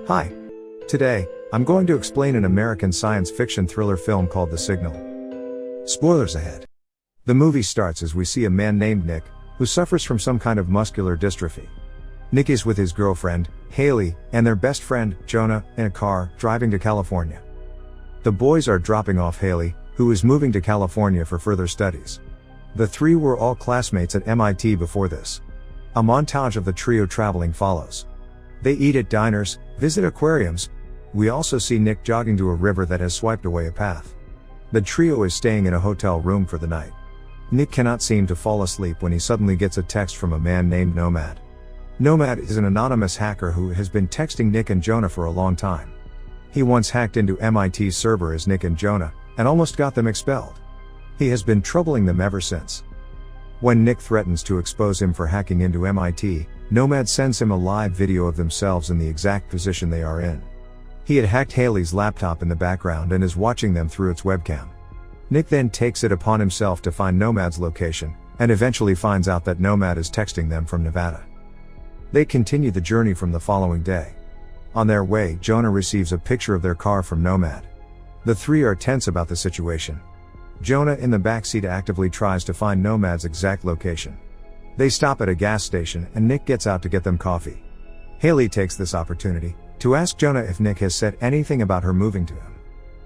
Hi. Today, I'm going to explain an American science fiction thriller film called The Signal. Spoilers ahead. The movie starts as we see a man named Nick, who suffers from some kind of muscular dystrophy. Nick is with his girlfriend, Haley, and their best friend, Jonah, in a car, driving to California. The boys are dropping off Haley, who is moving to California for further studies. The three were all classmates at MIT before this. A montage of the trio traveling follows. They eat at diners, visit aquariums. We also see Nick jogging to a river that has swiped away a path. The trio is staying in a hotel room for the night. Nick cannot seem to fall asleep when he suddenly gets a text from a man named Nomad. Nomad is an anonymous hacker who has been texting Nick and Jonah for a long time. He once hacked into MIT's server as Nick and Jonah, and almost got them expelled. He has been troubling them ever since. When Nick threatens to expose him for hacking into MIT, Nomad sends him a live video of themselves in the exact position they are in. He had hacked Haley's laptop in the background and is watching them through its webcam. Nick then takes it upon himself to find Nomad's location, and eventually finds out that Nomad is texting them from Nevada. They continue the journey from the following day. On their way, Jonah receives a picture of their car from Nomad. The three are tense about the situation. Jonah in the backseat actively tries to find Nomad's exact location. They stop at a gas station and Nick gets out to get them coffee. Haley takes this opportunity to ask Jonah if Nick has said anything about her moving to him.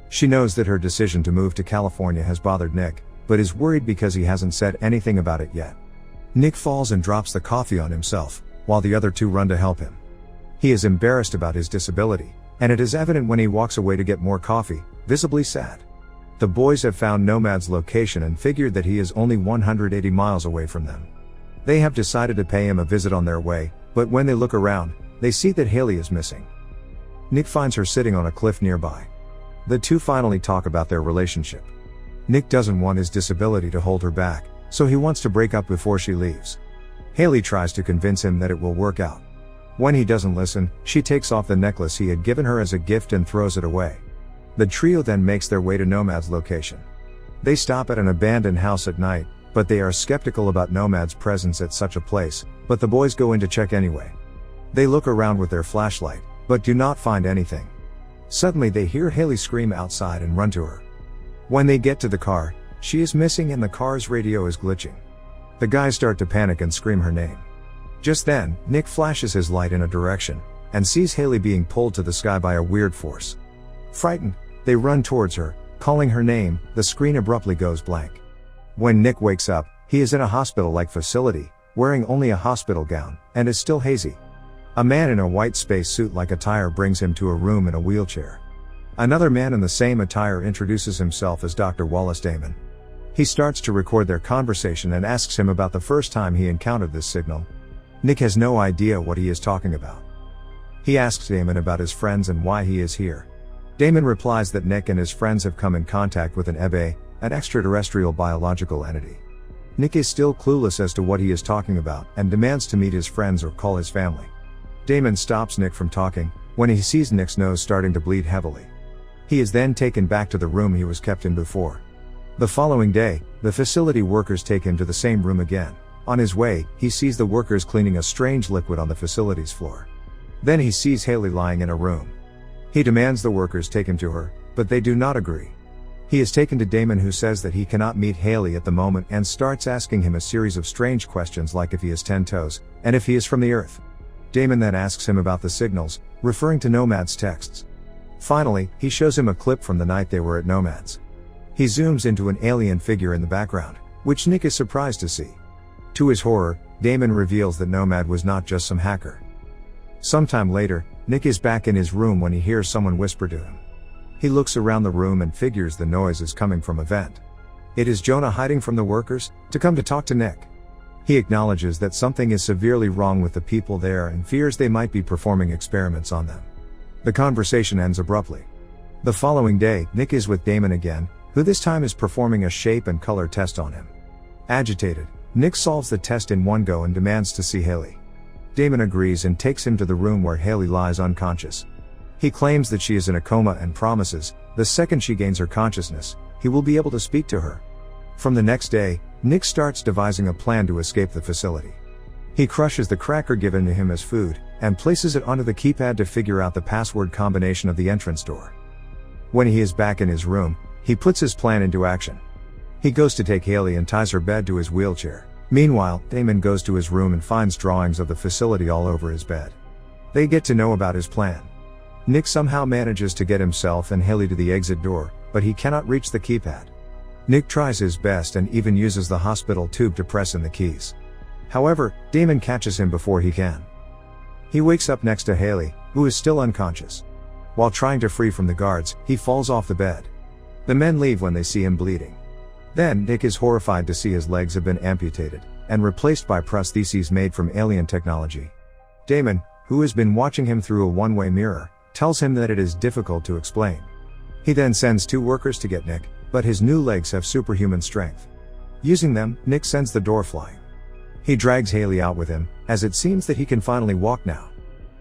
She knows that her decision to move to California has bothered Nick, but is worried because he hasn't said anything about it yet. Nick falls and drops the coffee on himself, while the other two run to help him. He is embarrassed about his disability, and it is evident when he walks away to get more coffee, visibly sad. The boys have found Nomad's location and figured that he is only 180 miles away from them. They have decided to pay him a visit on their way, but when they look around, they see that Haley is missing. Nick finds her sitting on a cliff nearby. The two finally talk about their relationship. Nick doesn't want his disability to hold her back, so he wants to break up before she leaves. Haley tries to convince him that it will work out. When he doesn't listen, she takes off the necklace he had given her as a gift and throws it away. The trio then makes their way to Nomad's location. They stop at an abandoned house at night, but they are skeptical about Nomad's presence at such a place, but the boys go in to check anyway. They look around with their flashlight, but do not find anything. Suddenly they hear Haley scream outside and run to her. When they get to the car, she is missing and the car's radio is glitching. The guys start to panic and scream her name. Just then, Nick flashes his light in a direction, and sees Haley being pulled to the sky by a weird force. Frightened, they run towards her, calling her name. The screen abruptly goes blank. When Nick wakes up, he is in a hospital-like facility, wearing only a hospital gown, and is still hazy. A man in a white space suit-like attire brings him to a room in a wheelchair. Another man in the same attire introduces himself as Dr. Wallace Damon. He starts to record their conversation and asks him about the first time he encountered this signal. Nick has no idea what he is talking about. He asks Damon about his friends and why he is here. Damon replies that Nick and his friends have come in contact with an EBE, an extraterrestrial biological entity. Nick is still clueless as to what he is talking about and demands to meet his friends or call his family. Damon stops Nick from talking when he sees Nick's nose starting to bleed heavily. He is then taken back to the room he was kept in before. The following day, the facility workers take him to the same room again. On his way, he sees the workers cleaning a strange liquid on the facility's floor. Then he sees Haley lying in a room. He demands the workers take him to her, but they do not agree. He is taken to Damon, who says that he cannot meet Haley at the moment and starts asking him a series of strange questions like if he has 10 toes, and if he is from the Earth. Damon then asks him about the signals, referring to Nomad's texts. Finally, he shows him a clip from the night they were at Nomad's. He zooms into an alien figure in the background, which Nick is surprised to see. To his horror, Damon reveals that Nomad was not just some hacker. Sometime later, Nick is back in his room when he hears someone whisper to him. He looks around the room and figures the noise is coming from a vent. It is Jonah hiding from the workers, to come to talk to Nick. He acknowledges that something is severely wrong with the people there and fears they might be performing experiments on them. The conversation ends abruptly. The following day, Nick is with Damon again, who this time is performing a shape and color test on him. Agitated, Nick solves the test in one go and demands to see Haley. Damon agrees and takes him to the room where Haley lies unconscious. He claims that she is in a coma and promises, the second she gains her consciousness, he will be able to speak to her. From the next day, Nick starts devising a plan to escape the facility. He crushes the cracker given to him as food, and places it onto the keypad to figure out the password combination of the entrance door. When he is back in his room, he puts his plan into action. He goes to take Haley and ties her bed to his wheelchair. Meanwhile, Damon goes to his room and finds drawings of the facility all over his bed. They get to know about his plan. Nick somehow manages to get himself and Haley to the exit door, but he cannot reach the keypad. Nick tries his best and even uses the hospital tube to press in the keys. However, Damon catches him before he can. He wakes up next to Haley, who is still unconscious. While trying to free from the guards, he falls off the bed. The men leave when they see him bleeding. Then, Nick is horrified to see his legs have been amputated, and replaced by prostheses made from alien technology. Damon, who has been watching him through a one-way mirror, tells him that it is difficult to explain. He then sends 2 workers to get Nick, but his new legs have superhuman strength. Using them, Nick sends the door flying. He drags Haley out with him, as it seems that he can finally walk now.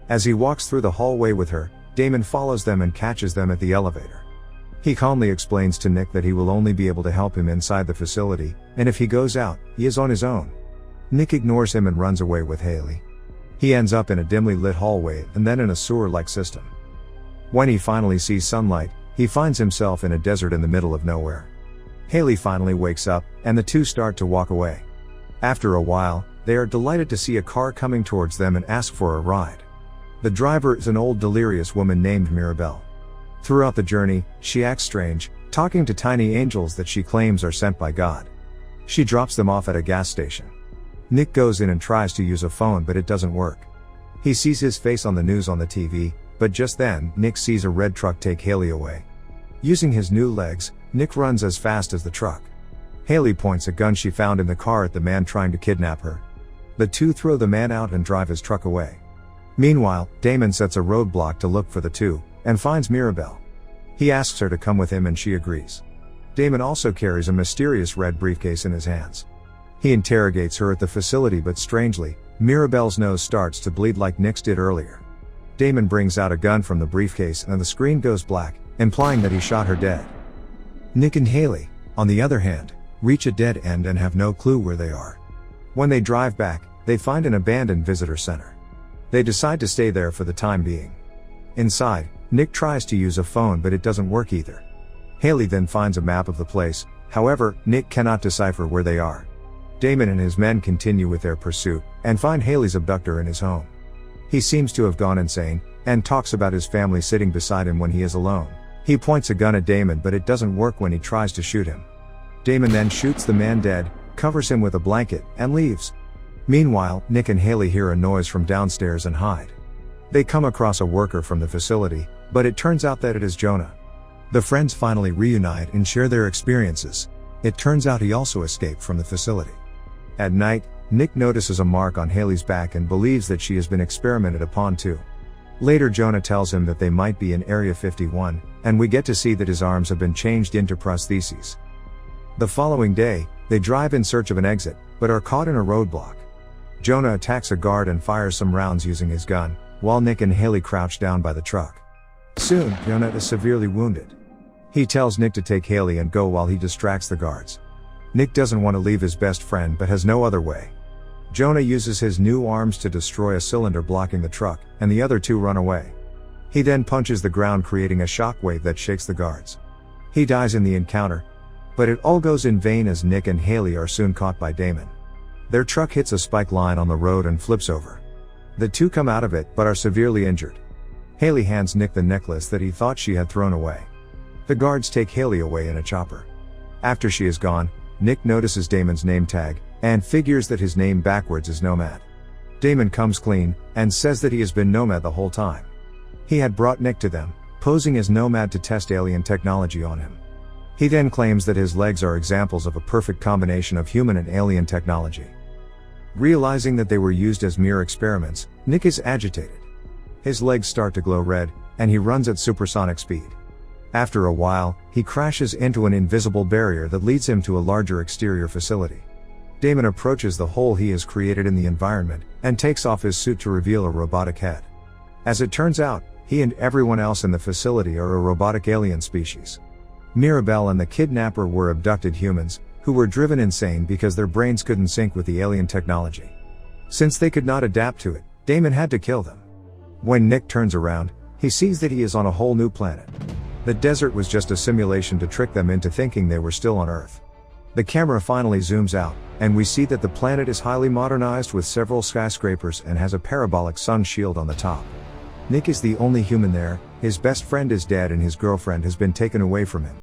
As he walks through the hallway with her, Damon follows them and catches them at the elevator. He calmly explains to Nick that he will only be able to help him inside the facility, and if he goes out, he is on his own. Nick ignores him and runs away with Haley. He ends up in a dimly lit hallway and then in a sewer-like system. When he finally sees sunlight, he finds himself in a desert in the middle of nowhere. Haley finally wakes up, and the two start to walk away. After a while, they are delighted to see a car coming towards them and ask for a ride. The driver is an old delirious woman named Mirabelle. Throughout the journey, she acts strange, talking to tiny angels that she claims are sent by God. She drops them off at a gas station. Nick goes in and tries to use a phone, but it doesn't work. He sees his face on the news on the TV, but just then, Nick sees a red truck take Haley away. Using his new legs, Nick runs as fast as the truck. Haley points a gun she found in the car at the man trying to kidnap her. The two throw the man out and drive his truck away. Meanwhile, Damon sets a roadblock to look for the two, and finds Mirabelle. He asks her to come with him and she agrees. Damon also carries a mysterious red briefcase in his hands. He interrogates her at the facility, but strangely, Mirabelle's nose starts to bleed like Nick's did earlier. Damon brings out a gun from the briefcase and the screen goes black, implying that he shot her dead. Nick and Haley, on the other hand, reach a dead end and have no clue where they are. When they drive back, they find an abandoned visitor center. They decide to stay there for the time being. Inside, Nick tries to use a phone, but it doesn't work either. Haley then finds a map of the place, however, Nick cannot decipher where they are. Damon and his men continue with their pursuit, and find Haley's abductor in his home. He seems to have gone insane, and talks about his family sitting beside him when he is alone. He points a gun at Damon, but it doesn't work when he tries to shoot him. Damon then shoots the man dead, covers him with a blanket, and leaves. Meanwhile, Nick and Haley hear a noise from downstairs and hide. They come across a worker from the facility, but it turns out that it is Jonah. The friends finally reunite and share their experiences. It turns out he also escaped from the facility. At night, Nick notices a mark on Haley's back and believes that she has been experimented upon too. Later, Jonah tells him that they might be in Area 51, and we get to see that his arms have been changed into prostheses. The following day, they drive in search of an exit, but are caught in a roadblock. Jonah attacks a guard and fires some rounds using his gun, while Nick and Haley crouch down by the truck. Soon, Jonah is severely wounded. He tells Nick to take Haley and go while he distracts the guards. Nick doesn't want to leave his best friend but has no other way. Jonah uses his new arms to destroy a cylinder blocking the truck, and the other two run away. He then punches the ground, creating a shockwave that shakes the guards. He dies in the encounter, but it all goes in vain as Nick and Haley are soon caught by Damon. Their truck hits a spike line on the road and flips over. The two come out of it but are severely injured. Haley hands Nick the necklace that he thought she had thrown away. The guards take Haley away in a chopper. After she is gone, Nick notices Damon's name tag, and figures that his name backwards is Nomad. Damon comes clean, and says that he has been Nomad the whole time. He had brought Nick to them, posing as Nomad to test alien technology on him. He then claims that his legs are examples of a perfect combination of human and alien technology. Realizing that they were used as mere experiments, Nick is agitated. His legs start to glow red, and he runs at supersonic speed. After a while, he crashes into an invisible barrier that leads him to a larger exterior facility. Damon approaches the hole he has created in the environment, and takes off his suit to reveal a robotic head. As it turns out, he and everyone else in the facility are a robotic alien species. Mirabelle and the kidnapper were abducted humans, who were driven insane because their brains couldn't sync with the alien technology. Since they could not adapt to it, Damon had to kill them. When Nick turns around, he sees that he is on a whole new planet. The desert was just a simulation to trick them into thinking they were still on Earth. The camera finally zooms out, and we see that the planet is highly modernized with several skyscrapers and has a parabolic sun shield on the top. Nick is the only human there, his best friend is dead and his girlfriend has been taken away from him.